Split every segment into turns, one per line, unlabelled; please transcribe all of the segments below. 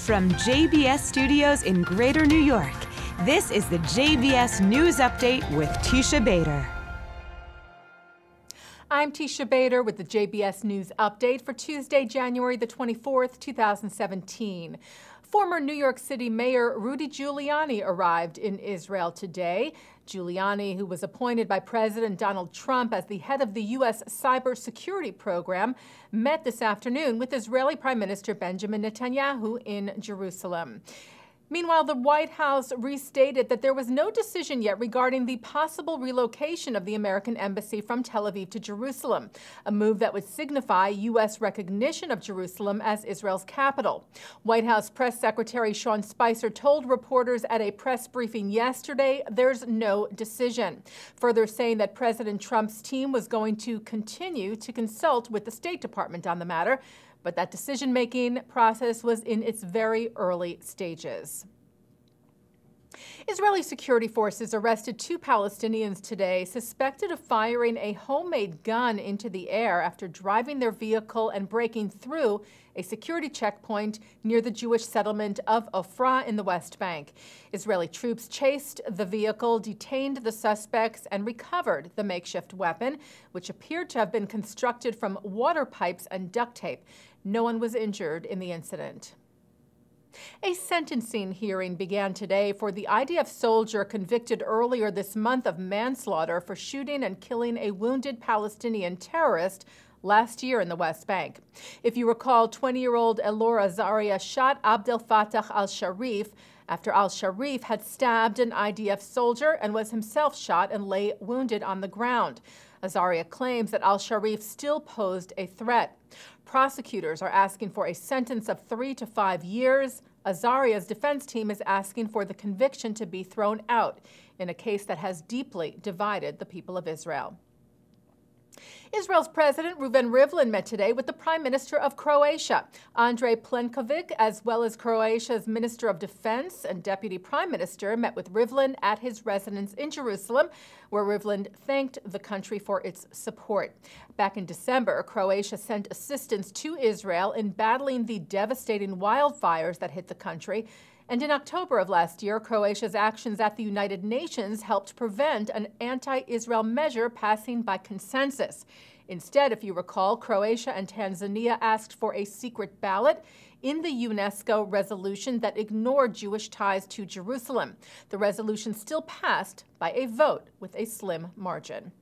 From JBS Studios in Greater New York, this is the JBS News Update with Teisha Bader.
I'm Teisha Bader with the JBS News Update for Tuesday, January the 24th, 2017. Former New York City Mayor Rudy Giuliani arrived in Israel today. Giuliani, who was appointed by President Donald Trump as the head of the U.S. cybersecurity program, met this afternoon with Israeli Prime Minister Benjamin Netanyahu in Jerusalem. Meanwhile, the White House restated that there was no decision yet regarding the possible relocation of the American embassy from Tel Aviv to Jerusalem, a move that would signify U.S. recognition of Jerusalem as Israel's capital. White House Press Secretary Sean Spicer told reporters at a press briefing yesterday there's no decision, further saying that President Trump's team was going to continue to consult with the State Department on the matter, but that decision-making process was in its very early stages. Israeli security forces arrested 2 Palestinians today suspected of firing a homemade gun into the air after driving their vehicle and breaking through a security checkpoint near the Jewish settlement of Ofra in the West Bank. Israeli troops chased the vehicle, detained the suspects, and recovered the makeshift weapon, which appeared to have been constructed from water pipes and duct tape. No one was injured in the incident. A sentencing hearing began today for the IDF soldier convicted earlier this month of manslaughter for shooting and killing a wounded Palestinian terrorist last year in the West Bank. If you recall, 20-year-old Elor Azaria shot Abdel Fattah al-Sharif after al-Sharif had stabbed an IDF soldier and was himself shot and lay wounded on the ground. Azaria claims that al-Sharif still posed a threat. Prosecutors are asking for a sentence of 3 to 5 years. Azaria's defense team is asking for the conviction to be thrown out in a case that has deeply divided the people of Israel. Israel's President Reuven Rivlin met today with the Prime Minister of Croatia, Andrej Plenković, as well as Croatia's Minister of Defense and Deputy Prime Minister met with Rivlin at his residence in Jerusalem, where Rivlin thanked the country for its support. Back in December, Croatia sent assistance to Israel in battling the devastating wildfires that hit the country. And in October of last year, Croatia's actions at the United Nations helped prevent an anti-Israel measure passing by consensus. Instead, if you recall, Croatia and Tanzania asked for a secret ballot in the UNESCO resolution that ignored Jewish ties to Jerusalem. The resolution still passed by a vote with a slim margin.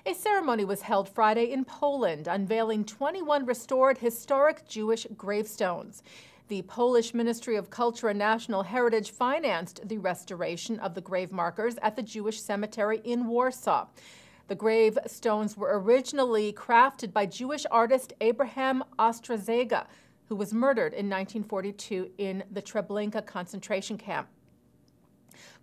A ceremony was held Friday in Poland, unveiling 21 restored historic Jewish gravestones. The Polish Ministry of Culture and National Heritage financed the restoration of the grave markers at the Jewish cemetery in Warsaw. The gravestones were originally crafted by Jewish artist Abraham Ostraczega, who was murdered in 1942 in the Treblinka concentration camp.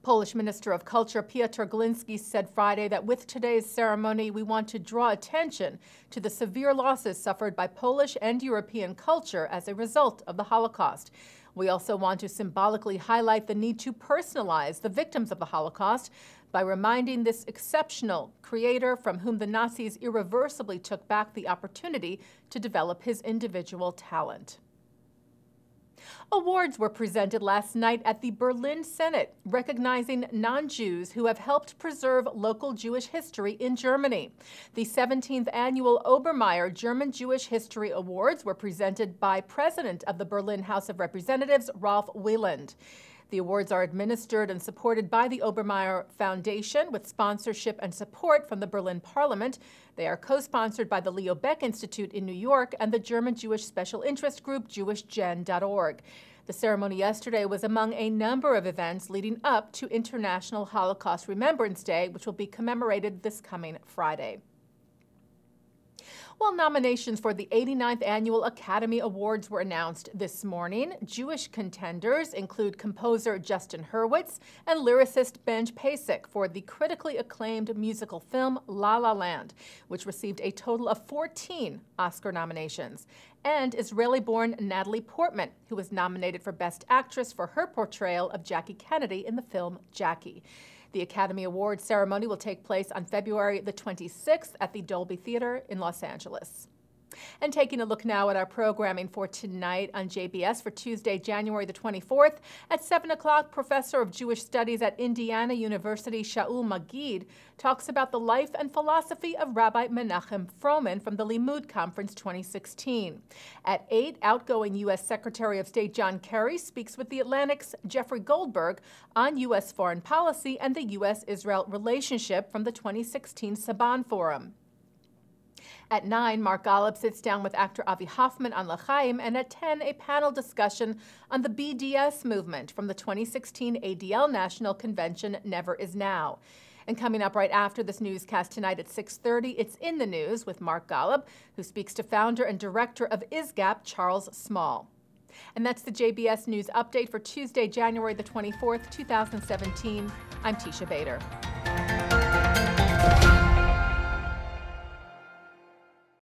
Polish Minister of Culture Piotr Gliński said Friday that with today's ceremony, we want to draw attention to the severe losses suffered by Polish and European culture as a result of the Holocaust. We also want to symbolically highlight the need to personalize the victims of the Holocaust by reminding this exceptional creator from whom the Nazis irreversibly took back the opportunity to develop his individual talent. Awards were presented last night at the Berlin Senate, recognizing non-Jews who have helped preserve local Jewish history in Germany. The 17th annual Obermeier German Jewish History Awards were presented by President of the Berlin House of Representatives, Ralph Wieland. The awards are administered and supported by the Obermeier Foundation with sponsorship and support from the Berlin Parliament. They are co-sponsored by the Leo Baeck Institute in New York and the German Jewish special interest group JewishGen.org. The ceremony yesterday was among a number of events leading up to International Holocaust Remembrance Day, which will be commemorated this coming Friday. Well, nominations for the 89th Annual Academy Awards were announced this morning. Jewish contenders include composer Justin Hurwitz and lyricist Benj Pasek for the critically acclaimed musical film La La Land, which received a total of 14 Oscar nominations, and Israeli-born Natalie Portman, who was nominated for Best Actress for her portrayal of Jackie Kennedy in the film Jackie. The Academy Awards ceremony will take place on February the 26th at the Dolby Theater in Los Angeles. And taking a look now at our programming for tonight on JBS for Tuesday, January the 24th. At 7 o'clock, Professor of Jewish Studies at Indiana University, Shaul Magid, talks about the life and philosophy of Rabbi Menachem Froman from the Limud Conference 2016. At 8, outgoing U.S. Secretary of State John Kerry speaks with the Atlantic's Jeffrey Goldberg on U.S. foreign policy and the U.S.-Israel relationship from the 2016 Saban Forum. At 9, Mark Golub sits down with actor Avi Hoffman on L'chaim, and at 10, a panel discussion on the BDS movement from the 2016 ADL National Convention, Never Is Now. And coming up right after this newscast tonight at 6:30, it's In the News with Mark Golub, who speaks to founder and director of ISGAP, Charles Small. And that's the JBS News Update for Tuesday, January the 24th, 2017. I'm Teisha Bader.